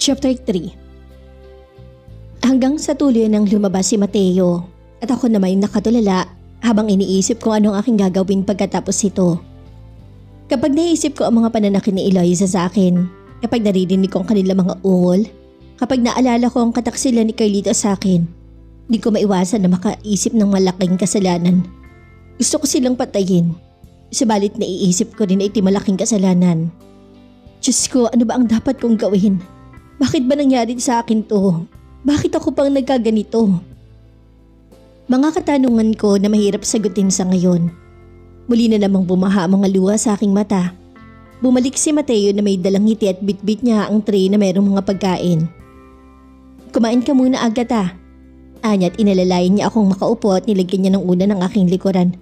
Chapter 3. Hanggang sa tuloy nang lumabas si Mateo at ako naman nakatulala habang iniisip ko anong aking gagawin pagkatapos ito. Kapag naisip ko ang mga pananakit ni Eliza sa akin, kapag naririnig ko ang kanilang mga ungol, kapag naalala ko ang kataksilan ni Carlito sa akin, di ko maiwasan na makaisip ng malaking kasalanan. Gusto ko silang patayin, subalit naiisip ko rin na iti malaking kasalanan. Diyos ko, ano ba ang dapat kong gawin? Bakit ba nangyari sa akin to? Bakit ako pang nagkaganito? Mga katanungan ko na mahirap sagutin sa ngayon. Muli na namang bumaha ang mga luha sa aking mata. Bumalik si Mateo na may dalang ngiti at bitbit niya ang tray na mayroong mga pagkain. Kumain ka muna, Agatha. Anya't inalalayan niya akong makaupo at nilagyan niya ng una ng aking likuran.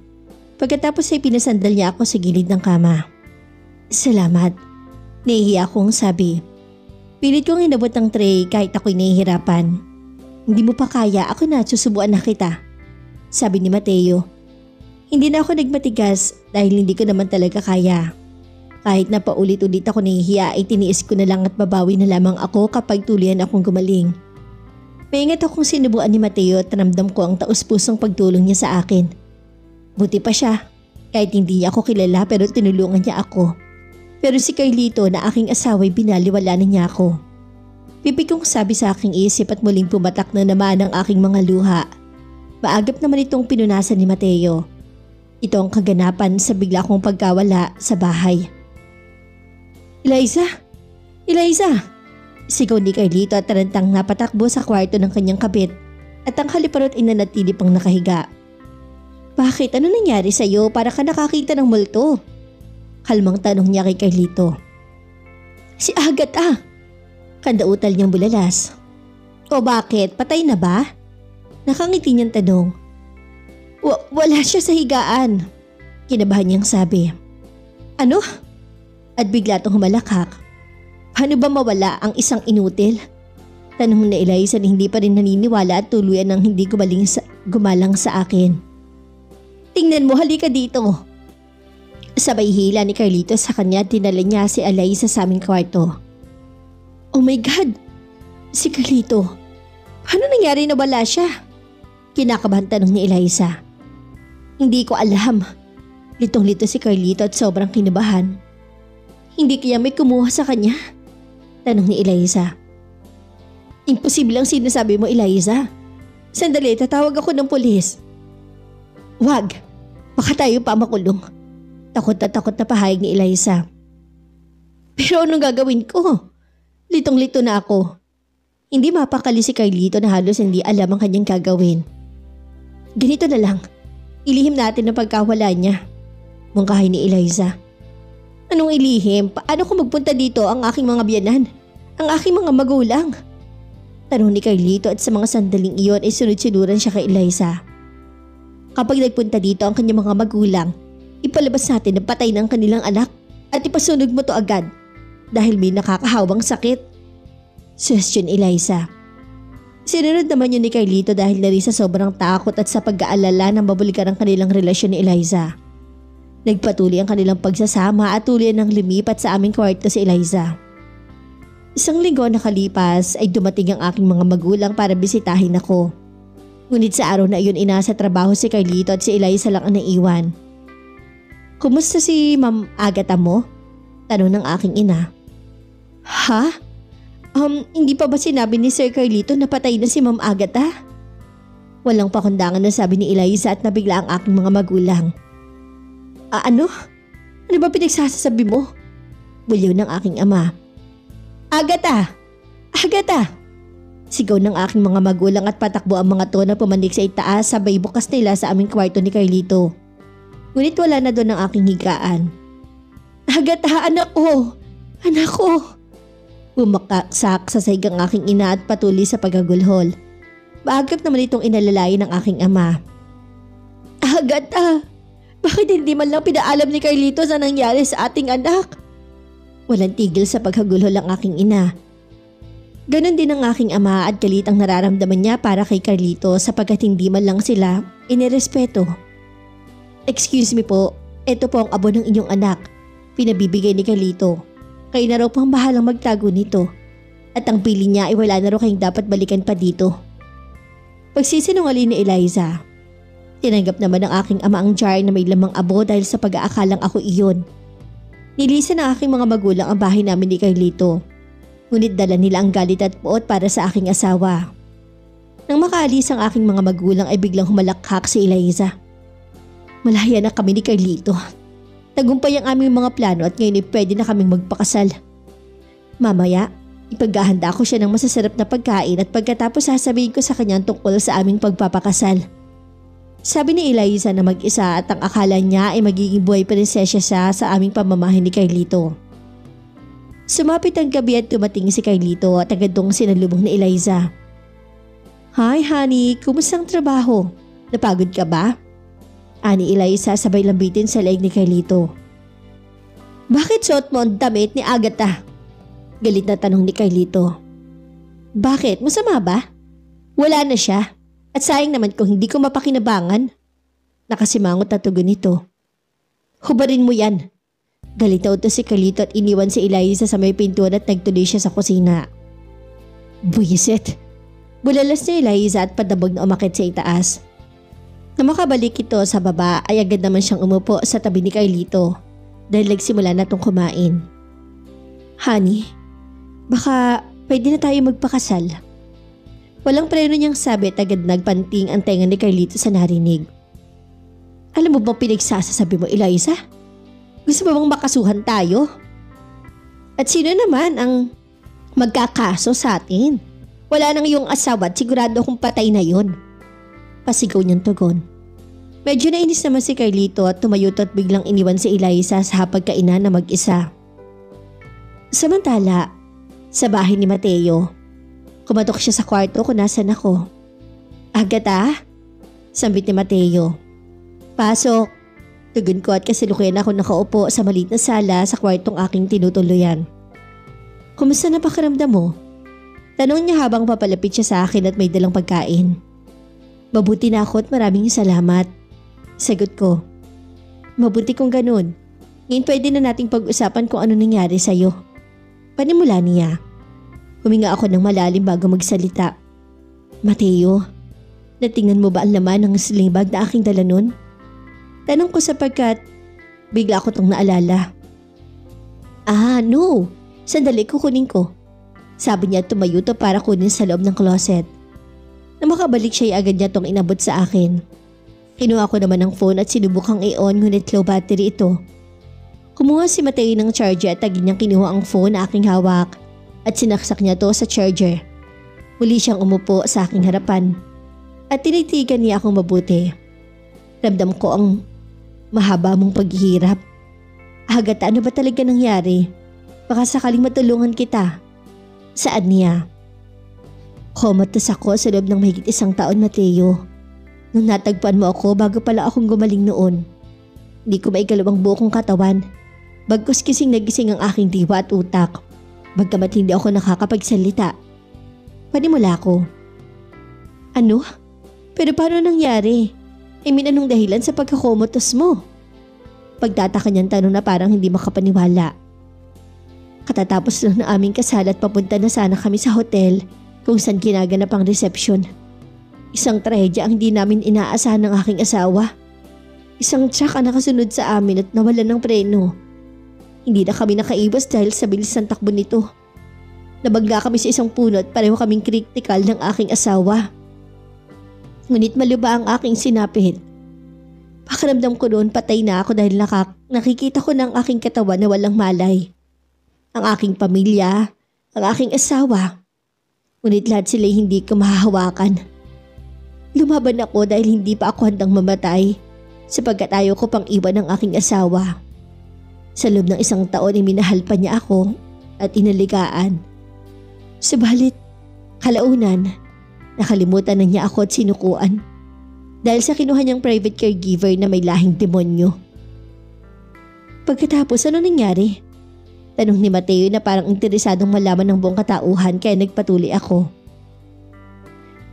Pagkatapos ay pinasandal niya ako sa gilid ng kama. Salamat. Nahihiya akong sabi. Pilit kong inabot ang tray kahit ako'y nahihirapan. Hindi mo pa kaya, ako na, susubuan na kita. Sabi ni Mateo. Hindi na ako nagmatigas dahil hindi ko naman talaga kaya. Kahit na paulit-ulit ako nahihiya ay tiniis ko na lang at babawi na lamang ako kapag tuluyan akong gumaling. Maingat akong sinubuan ni Mateo at ramdam ko ang taus-pusong pagtulong niya sa akin. Buti pa siya, kahit hindi niya ako kilala pero tinulungan niya ako. Pero si Carlito na aking asawa'y binaliwala na niya ako. Pipi kong sabi sa aking isip at muling pumatak na naman ang aking mga luha. Maagap naman itong pinunasan ni Mateo. Ito ang kaganapan sa bigla kong pagkawala sa bahay. Eliza! Eliza! Sigaw ni Carlito at tarantang napatakbo sa kwarto ng kanyang kabit at ang haliparot ay nanatili pang nakahiga. Bakit? Ano nangyari sa iyo para ka nakakita ng multo? Kalmang tanong niya kay Carlito. Si Agatha! Kandautal niyang bulalas. O bakit? Patay na ba? Nakangiti niyang tanong. Wala siya sa higaan. Kinabahan niyang sabi. Ano? At bigla itong humalakak. Paano ba mawala ang isang inutil? Tanong na Eliza na hindi pa rin naniniwala at tuluyan ng hindi gumalang sa akin. Tingnan mo, halika dito. Sabay hila ni Carlito sa kanya at dinala niya si Eliza sa aming kwarto. Oh my God! Si Carlito. Paano nangyari na wala siya? Kinakabahan tanong ni Eliza. Hindi ko alam. Litong-lito si Carlito at sobrang kinabahan. Hindi kaya may kumuha sa kanya? Tanong ni Eliza. Imposible ang sinasabi mo, Eliza. Sandali, tatawag ako ng pulis. Wag. Baka tayo pa makulong. Takot na pahayag ni Eliza. Pero anong gagawin ko? Litong-lito na ako. Hindi mapakali si Carlito na halos hindi alam ang kanyang gagawin. Ganito na lang. Ilihim natin ang pagkawala niya. Mungkahay ni Eliza. Anong ilihim? Paano kung magpunta dito ang aking mga biyanan? Ang aking mga magulang? Tanong ni Carlito at sa mga sandaling iyon ay sunod-sunuran siya kay Eliza. Kapag nagpunta dito ang kanyang mga magulang, ipalabas natin na patay ng kanilang anak at ipasunog mo to agad dahil may nakakahawang sakit. Suggestion Eliza. Sinunod naman yun ni Carlito dahil na rin sa sobrang takot at sa pag-aalala na mabulgar ang kanilang relasyon ni Eliza. Nagpatuloy ang kanilang pagsasama at tuloy nang lumipat sa aming kwarto si Eliza. Isang linggo nakalipas ay dumating ang aking mga magulang para bisitahin ako. Ngunit sa araw na iyon inasa trabaho si Carlito at si Eliza lang ang naiwan. Kumusta si Ma'am Agatha mo? Tanong ng aking ina. Ha? Hindi pa ba sinabi ni Sir Carlito na patay na si Ma'am Agatha? Walang pakundangan na sabi ni Eliza at nabigla ang aking mga magulang. Ano? Ano ba pinagsasabi mo? Buliw ng aking ama. Agatha! Agatha! Sigaw ng aking mga magulang at patakbo ang mga to na pumanik sa itaas sabay bukas nila sa aming kwarto ni Carlito. Ngunit wala na doon ang aking higaan. Agatha, anak ko! Anak ko! Bumakaksak sa sahig ang aking ina at patuloy sa pagagulhol. Maagap naman itong inalalayan ng aking ama. Agatha! Bakit hindi man lang pinaalam ni Carlito sa nangyari sa ating anak? Walang tigil sa paghagulhol ang aking ina. Ganon din ang aking ama at galit ang nararamdaman niya para kay Carlito sapagkat hindi man lang sila inirespeto. Excuse me po, ito po ang abo ng inyong anak. Pinabibigay ni Carlito. Kayo na raw pang bahalang magtago nito. At At ang pili niya ay wala na raw kayong dapat balikan pa dito. Pagsisinungaling ni Eliza. Tinanggap naman ng aking ama ang jar na may lamang abo dahil sa pag-aakalang ako iyon. Nilisan ng aking mga magulang ang bahay namin ni Carlito. Ngunit dala nila ang galit at puot para sa aking asawa. Nang makaalis ang aking mga magulang ay biglang humalakhak si Eliza. Malaya na kami ni Carlito. Tagumpay ang aming mga plano at ngayon ay pwede na kaming magpakasal. Mamaya, ipaghahanda ko siya ng masasarap na pagkain at pagkatapos sasabihin ko sa kanya tungkol sa aming pagpapakasal. Sabi ni Eliza na mag-isa at ang akala niya ay magiging buhay prinsesya siya sa aming pamamahay ni Carlito. Sumapit ang gabi at dumating si Carlito at agad dong sinalubong ni Eliza. Hi honey, kumusta ang trabaho? Napagod ka ba? Ani Eliza sabay lambitin sa leeg ni Carlito. Bakit suot mo ang damit ni Agatha? Galit na tanong ni Carlito. Bakit? Masama ba? Wala na siya. At sayang naman kung hindi ko mapakinabangan. Nakasimangot na tugon nito. Hubarin mo yan. Galit na utos si Carlito at iniwan si Eliza sa may pintuan at nagtuloy siya sa kusina. Buwisit. Bulalas ni Eliza at padabog na umakit sa itaas. Nang makabalik ito sa baba ay agad naman siyang umupo sa tabi ni Carlito dahil nagsimula na itong kumain. Honey, baka pwede na tayo magpakasal. Walang preno niyang sabi at agad nagpanting ang tenga ni Carlito sa narinig. Alam mo bang pinagsasasabi mo, Eliza? Gusto mo bang makasuhan tayo? At sino naman ang magkakaso sa atin? Wala nang iyong asawa at sigurado akong patay na yon. Pasigaw niyang tugon. Medyo nainis naman si Carlito at tumayo at biglang iniwan si Eliza sa hapagkainan na mag-isa. Samantala, sa bahay ni Mateo, kumatok siya sa kwarto kung nasan ako. Agatha? Sambit ni Mateo. Pasok. Tugon ko at kasalukuyan ako nakaupo sa maliit na sala sa kwartong aking tinutuluyan. Kumusta na pakiramdam mo? Tanong niya habang papalapit siya sa akin at may dalang pagkain. Mabuti na ako at maraming salamat. Sagot ko. Mabuti kung ganun. Ngayon pwede na nating pag-usapan kung ano nangyari sa'yo. Panimula niya. Huminga ako ng malalim bago magsalita. Mateo, natingnan mo ba ang laman ng sling bag na aking dala nun? Tanong ko sapagkat bigla ko tong naalala. No. Sandali kukunin ko. Sabi niya tumayo to para kunin sa loob ng closet. Nang makabalik siya agad niya tong inabot sa akin. Kinuha ko naman ang phone at sinubukang i-on ngunit low battery ito. Kumuha si Mateo ng charger at agad niyang kinuha ang phone na aking hawak at sinaksak niya to sa charger. Muli siyang umupo sa aking harapan at tinitigan niya akong mabuti. Ramdam ko ang mahaba mong paghihirap. Agatha, ano ba talaga nangyari? Baka sakaling matulungan kita. Saan niya? Komatos ako sa loob ng mahigit 1 taon, Mateo. Nung natagpuan mo ako bago pala akong gumaling noon. Hindi ko maigalaw ang buo kong katawan. Bagkus kising nagising ang aking diwa at utak. Bagamat hindi ako nakakapagsalita. Panimula ko. Ano? Pero paano nangyari? Anong dahilan sa pagkakomatos mo? Pagtataka niyang tanong na parang hindi makapaniwala. Katatapos lang na aming kasal at papunta na sana kami sa hotel kung saan ginaganap ang reception. Isang trahedya ang hindi namin inaasahan ng aking asawa. Isang truck ang nakasunod sa amin at nawalan ng preno. Hindi na kami nakaiwas dahil sa bilis ng takbo nito. Nabagla kami sa isang puno at pareho kaming kritikal ng aking asawa. Ngunit maluba ang aking sinapit. Pakiramdam ko noon patay na ako dahil nakikita ko ng aking katawan na walang malay. Ang aking pamilya, ang aking asawa. Ngunit lahat sila hindi ko mahahawakan. Lumaban ako dahil hindi pa ako handang mamatay sapagkat ayaw ko pang iwan ang aking asawa. Sa loob ng 1 taon ay minahal pa niya ako at inaligaan. Subalit, kalaunan, nakalimutan na niya ako at sinukuan dahil sa kinuha niyang private caregiver na may lahing demonyo. Pagkatapos, ano nangyari? Tanong ni Mateo na parang interesadong malaman ng buong katauhan kaya nagpatuloy ako.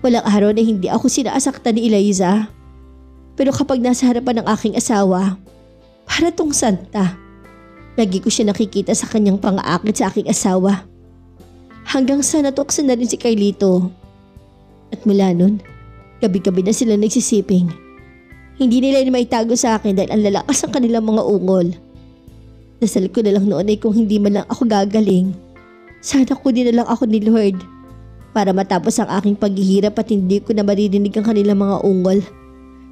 Walang araw na hindi ako sinasaktan ni Eliza. Pero kapag nasa harapan ng aking asawa, para tong santa. Lagi ko siya nakikita sa kanyang pang-aakit sa aking asawa. Hanggang sa natukso na rin si Carlito. At mula nun, gabi-gabi na sila nagsisiping. Hindi nila maitago sa akin dahil ang lalakas ang kanilang mga ungol. Dasal ko na lang noon ay kung hindi man lang ako gagaling, sana kunin na lang ako ni Lord para matapos ang aking paghihirap at hindi ko na maririnig ang kanilang mga ungol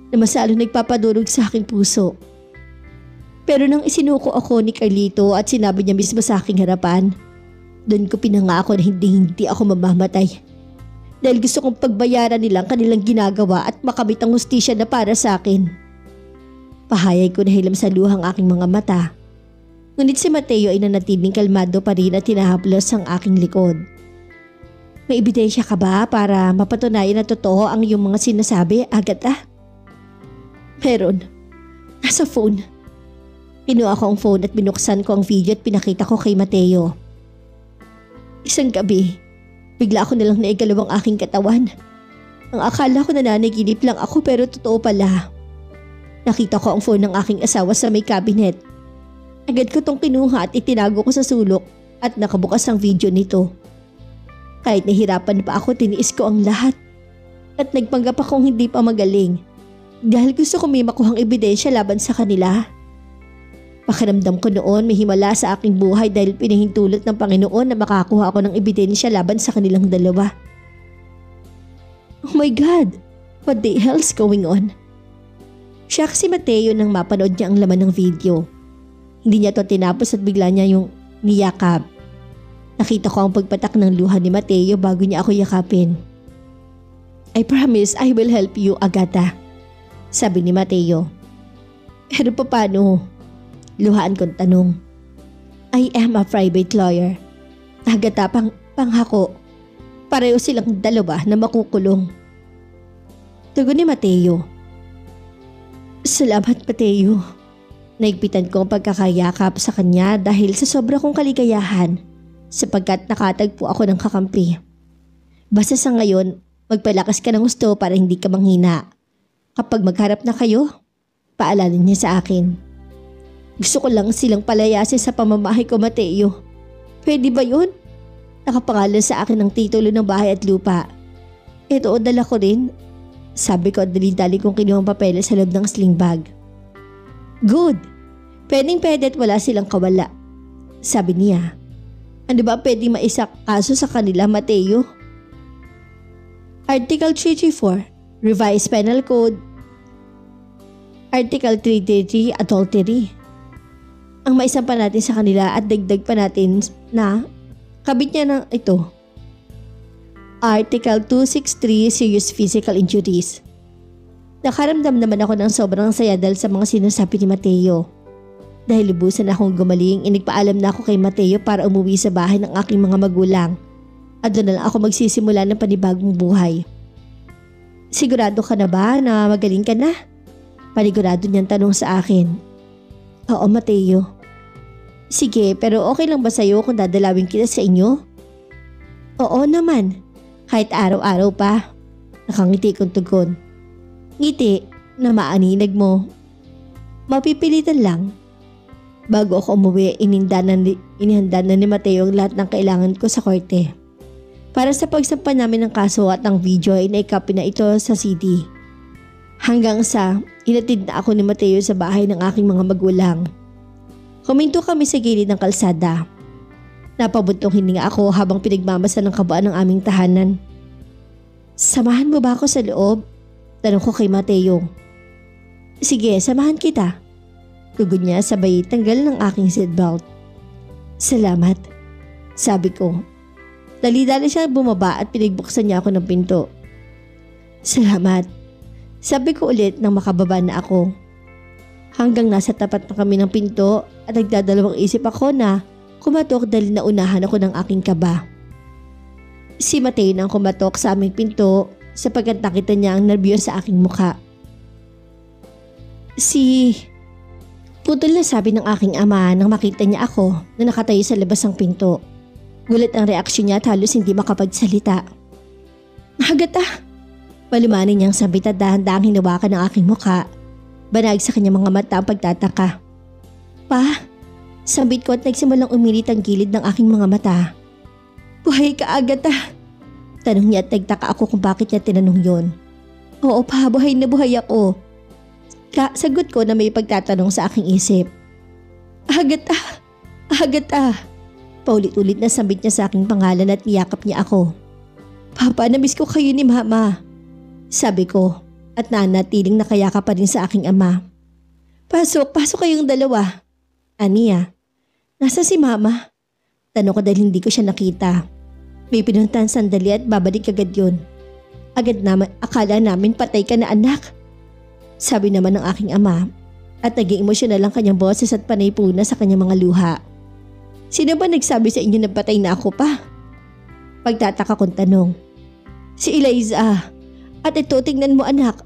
na masalo nagpapadurog sa aking puso. Pero nang isinuko ako ni Carlito at sinabi niya mismo sa aking harapan, doon ko pinangako na hindi ako mamamatay. Dahil gusto kong pagbayaran nilang kanilang ginagawa at makamit ang hustisya na para sa akin. Pahayag ko na hilam sa luhang aking mga mata. Ngunit si Mateo ay nanatiling kalmado pa rin at tinahaplos ang aking likod. May ebidensya ka ba para mapatunayan na totoo ang iyong mga sinasabi, Agatha? Meron. Nasa phone. Kinuha ko ang phone at binuksan ko ang video at pinakita ko kay Mateo. Isang gabi, bigla ako nalang naigalaw ang aking katawan. Ang akala ko nananaginip lang ako pero totoo pala. Nakita ko ang phone ng aking asawa sa may cabinet. Agad ko tong kinuha at itinago ko sa sulok at nakabukas ang video nito. Kahit nahirapan pa ako, tiniis ko ang lahat. At nagpanggap akong hindi pa magaling dahil gusto ko may makuhang ebidensya laban sa kanila. Pakiramdam ko noon may himala sa aking buhay dahil pinahintulot ng Panginoon na makakuha ako ng ebidensya laban sa kanilang dalawa. Oh my God! What the hell's going on? Siya si Mateo nang mapanood niya ang laman ng video. Hindi niya to tinapos at bigla niya yung niyakap. Nakita ko ang pagpatak ng luha ni Mateo bago niya ako yakapin. I promise I will help you, Agatha, sabi ni Mateo. Pero paano? Luhaan kong tanong. I am a private lawyer. Agatha, panghako. Pareho silang dalawa na makukulong. Tugon ni Mateo. Salamat, Mateo. Naigpitan ko ang pagkakayakap sa kanya dahil sa sobra kong kaligayahan sapagkat nakatagpo ako ng kakampi. Basta sa ngayon, magpalakas ka ng gusto para hindi ka manghina. Kapag magharap na kayo, paalanin niya sa akin. Gusto ko lang silang palayasin sa pamamahay ko, Mateo. Pwede ba yun? Nakapangalan sa akin ng titulo ng bahay at lupa. Ito o dala ko rin. Sabi ko at dali-dali kong kinuha ang papeles sa loob ng sling bag. Good. Pwede at wala silang kawala. Sabi niya. Ano ba pwedeng maisak kaso sa kanila, Mateo? Article 334, Revised Penal Code. Article 333, Adultery. Ang maisampa natin sa kanila at dagdag pa natin na kabit niya ng ito. Article 263, Serious Physical Injuries. Nakaramdam naman ako ng sobrang saya dahil sa mga sinasabi ni Mateo. Dahil lubusan akong gumaling, inigpaalam na ako kay Mateo para umuwi sa bahay ng aking mga magulang at doon na lang ako magsisimula ng panibagong buhay. Sigurado ka na ba na magaling ka na? Panigurado niyang tanong sa akin. Oo, Mateo. Sige, pero okay lang ba sa'yo kung dadalawin kita sa inyo? Oo naman, kahit araw-araw pa. Nakangiti kong tugon. Ngiti na maaninag mo. Mapipilitan lang. Bago ako umuwi, inihanda na ni Mateo ang lahat ng kailangan ko sa korte. Para sa pagsampa namin ng kaso at ang video ay naikopy na ito sa CD. Hanggang sa inatid na ako ni Mateo sa bahay ng aking mga magulang. Huminto kami sa gilid ng kalsada. Napabuntong hininga ako habang pinagmamasa ng kabuuan ng aming tahanan. Samahan mo ba ako sa loob? Tanong ko kay Mateo. Sige, samahan kita. Tugon niya sabay tanggal ng aking seatbelt. Salamat, sabi ko. Dali-dali siya bumaba at pinagbuksan niya ako ng pinto. Salamat, sabi ko ulit nang makababa na ako. Hanggang nasa tapat na kami ng pinto at nagdadalawang isip ako na kumatok dahil naunahan ako ng aking kaba. Si Mateo nang kumatok sa aming pinto sapagkat nakita niya ang nerbiyos sa aking mukha. Putol na sabi ng aking ama nang makita niya ako na nakatayo sa labas ng pinto. Gulat ang reaksyon niya at halos hindi makapagsalita. Agatha! Palumanin niyang sabit at dahan-dahang hinawakan ng aking mukha. Banag sa kanyang mga mata ang pagtataka. Pa! Sabit ko at nagsimulang umilit ang gilid ng aking mga mata. Buhay ka, Agatha? Tanong niya at nagtaka ako kung bakit niya tinanong yon. Oo pa, buhay na buhay ako. Sagot ko na may pagtatanong sa aking isip. Agatha! Agatha! Paulit-ulit na sambit niya sa aking pangalan at niyakap niya ako. Papa, namiss ko kayo ni Mama. Sabi ko at nanatiling nakayakap pa rin sa aking ama. Pasok kayong dalawa. Aniya, nasa si Mama? Tanong ko dahil hindi ko siya nakita. May pinuntahan sandali at babalik agad yun. Agad naman akala namin patay ka na anak. Sabi naman ng aking ama at naging emosyonal ang kanyang boses at panay po na sa kanyang mga luha. Sino ba nagsabi sa inyo na patay na ako pa? Pagtataka kong tanong. Si Eliza. At ito, tingnan mo anak.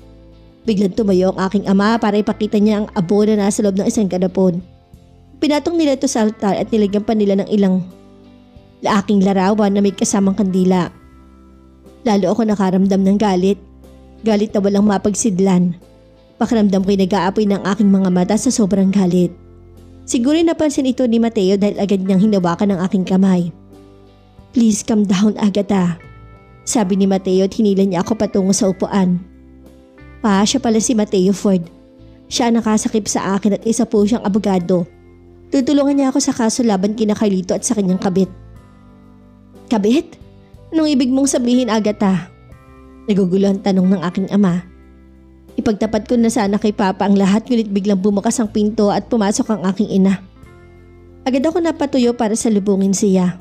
Biglang tumayo ang aking ama para ipakita niya ang abo na nasa loob ng isang kanapon. Pinatong nila ito sa altar at nilagyan pa nila ng ilang laaking larawan na may kasamang kandila. Lalo ako nakaramdam ng galit. Galit na walang mapagsidlan. Pakiramdam ko'y nag-aapoy ng aking mga mata sa sobrang galit. Siguro napansin ito ni Mateo dahil agad niyang hinawakan ang aking kamay. Please calm down, Agatha. Sabi ni Mateo at hinila niya ako patungo sa upuan. Pa, siya pala si Mateo Ford. Siya ang nakasakip sa akin at isa po siyang abogado. Tutulungan niya ako sa kaso laban kina Carlito at sa kanyang kabit. Kabit? Anong ibig mong sabihin, Agatha? Nagugulo ang tanong ng aking ama. Ipagtapat ko na sana kay Papa ang lahat ngunit biglang bumukas ang pinto at pumasok ang aking ina. Agad ako napatuyo para salubungin siya.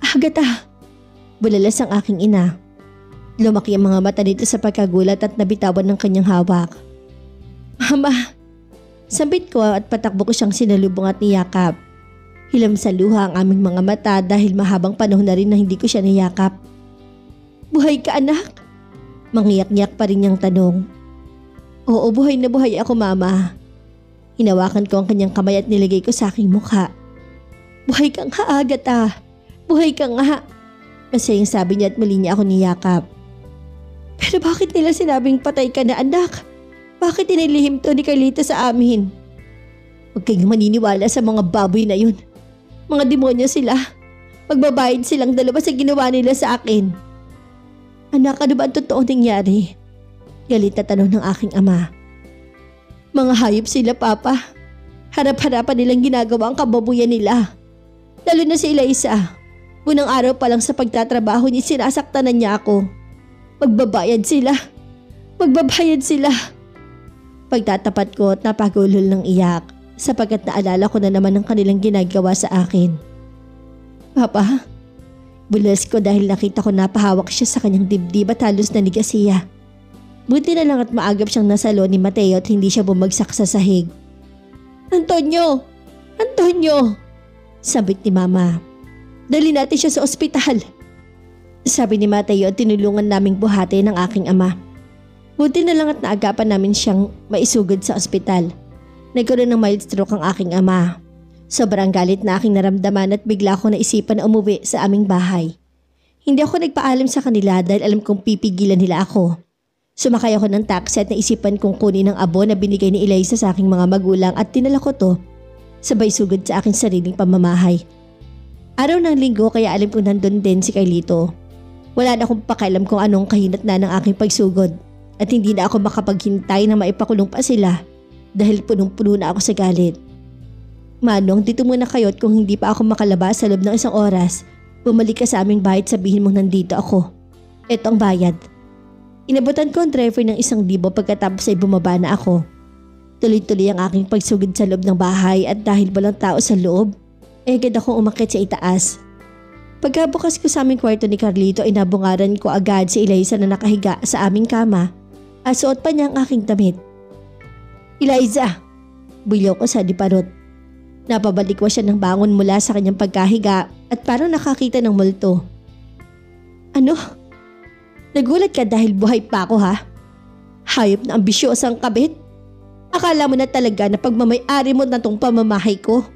Agatha! Bulalas ang aking ina. Lumaki ang mga mata nito sa pagkagulat at nabitawan ng kanyang hawak. Mama! Sambit ko at patakbo ko siyang sinalubong at niyakap. Hilam sa luha ang aming mga mata dahil mahabang panahon na rin na hindi ko siya niyakap. Buhay ka anak? Mangiyak-ngiyak pa rin niyang tanong. Oo, buhay na buhay ako mama. Hinawakan ko ang kanyang kamay at nilagay ko sa aking mukha. Buhay ka nga Agatha. Buhay ka nga. Masayang sabi niya at muli niya ako niyakap. Pero bakit nila sinabing patay ka na anak? Bakit inilihim to ni Carlito sa amin? Huwag kayong maniniwala sa mga baboy na yun. Mga demonyo sila. Magbabayad silang dalawa sa ginawa nila sa akin. Anak, ano ba ang totoo nangyari? Galit na tanong ng aking ama. Mga hayop sila, Papa. Harap-harapan nilang ginagawa ang kababuyan nila. Lalo na si Eliza. Unang araw pa lang sa pagtatrabaho niya sinasaktan na niya ako. Magbabayad sila. Magbabayad sila. Pagtatapat ko at napagulol ng iyak sapagkat naalala ko na naman ang kanilang ginagawa sa akin. Papa, bulas ko dahil nakita ko napahawak siya sa kanyang dibdib at halos nanigas siya. Buti na lang at maagap siyang nasalo ni Mateo at hindi siya bumagsak sa sahig. Antonio! Antonio! Sabit ni Mama. Dali natin siya sa ospital. Sabi ni Mateo at tinulungan naming buhati ng aking ama. Buti na lang at naagapan namin siyang maisugod sa ospital. Nagkaroon ng mild stroke ang aking ama. Sobrang galit na aking naramdaman at bigla ko naisipan na umuwi sa aming bahay. Hindi ako nagpaalam sa kanila dahil alam kong pipigilan nila ako. Sumakay ako ng taxi at naisipan kong kunin ang abo na binigay ni Eliza sa aking mga magulang at tinala ko to. Sabay sugod sa aking sariling pamamahay. Araw ng linggo kaya alam kong nandun din si Carlito. Wala na akong pakialam kung anong kahinat na ng aking pagsugod. At hindi na ako makapaghintay na maipakulong pa sila dahil punong-puno na ako sa galit. Manong, dito muna kayo at kung hindi pa ako makalabas sa loob ng isang oras, bumalik ka sa aming bahay at sabihin mong nandito ako. Ito ang bayad. Inabutan ko ang driver ng 1,000 pagkatapos ay bumaba na ako. Tuloy-tuloy ang aking pagsugod sa loob ng bahay at dahil walang tao sa loob, agad akong umakyat sa itaas. Pagkabukas ko sa aming kwarto ni Carlito ay nabungaran ko agad si Eliza na nakahiga sa aming kama. At suot pa niya ang aking damit. Eliza! Bulyaw ko sa diparot. Napabalik ko siya ng bangon mula sa kanyang pagkahiga at parang nakakita ng multo. Ano? Nagulat ka dahil buhay pa ako ha? Hayop na ambisyosang kabit? Akala mo na talaga na pagmamay-ari mo na tong pamamahay ko?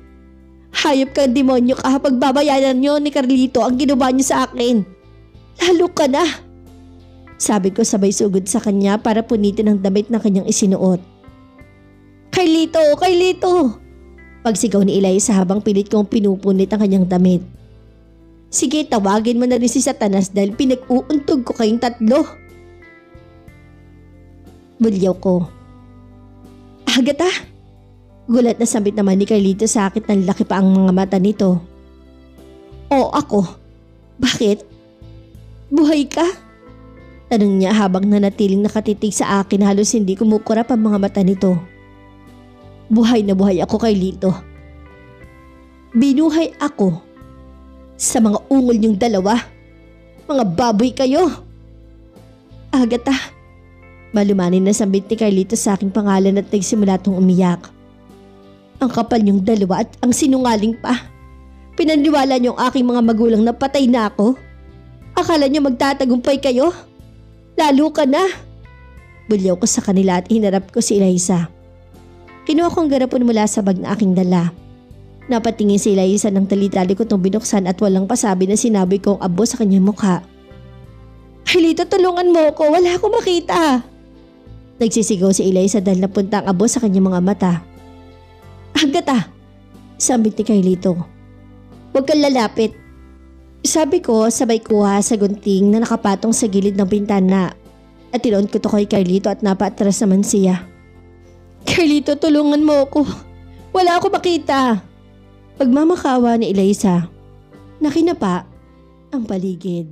Hayop kang demonyo ka kapag babayaran niyo ni Carlito ang ginawa niyo sa akin. Lalo ka na! Sabi ko sabay sugod sa kanya para punitin ang damit na kanyang isinuot. Carlito! Carlito! Pagsigaw ni Eliza habang pilit kong pinupunit ang kanyang damit. Sige, tawagin mo na rin si Satanas dahil pinag-uuntog ko kayong tatlo. Bulyaw ko. Agatha? Gulat na sambit naman ni Carlito sa akin ng laki pa ang mga mata nito. O ako? Bakit? Buhay ka? Tanong niya habang nanatiling nakatitig sa akin, halos hindi kumukurap ang mga mata nito. Buhay na buhay ako, Carlito. Binuhay ako sa mga ungol niyong dalawa. Mga baboy kayo. Agatha. Malumanin na sambit ni Carlito sa aking pangalan at nagsimula tong umiyak. Ang kapal niyong dalawa at ang sinungaling pa. Pinaniwala niyo ang aking mga magulang na patay na ako. Akala niyo magtatagumpay kayo? Lalo ka na. Bulyaw ko sa kanila at hinarap ko si Eliza. Kinuha kong garapon mula sa bag na aking dala. Napatingin si Eliza ng tali-tali ko itong binuksan at walang pasabi na sinabi kong abo sa kanyang mukha. Carlito, tulungan mo ko. Wala akong makita. Nagsisigaw si Eliza dahil napunta ang abo sa kanyang mga mata. Agatha, sambit ni Carlito. Huwag kang lalapit. Sabi ko sabay kuha sa gunting na nakapatong sa gilid ng bintana at tinoon ko to kay Carlito at napaatras naman siya. Carlito, tulungan mo ako. Wala akong makita. Pagmamakawa ni Eliza, nakinapa ang paligid.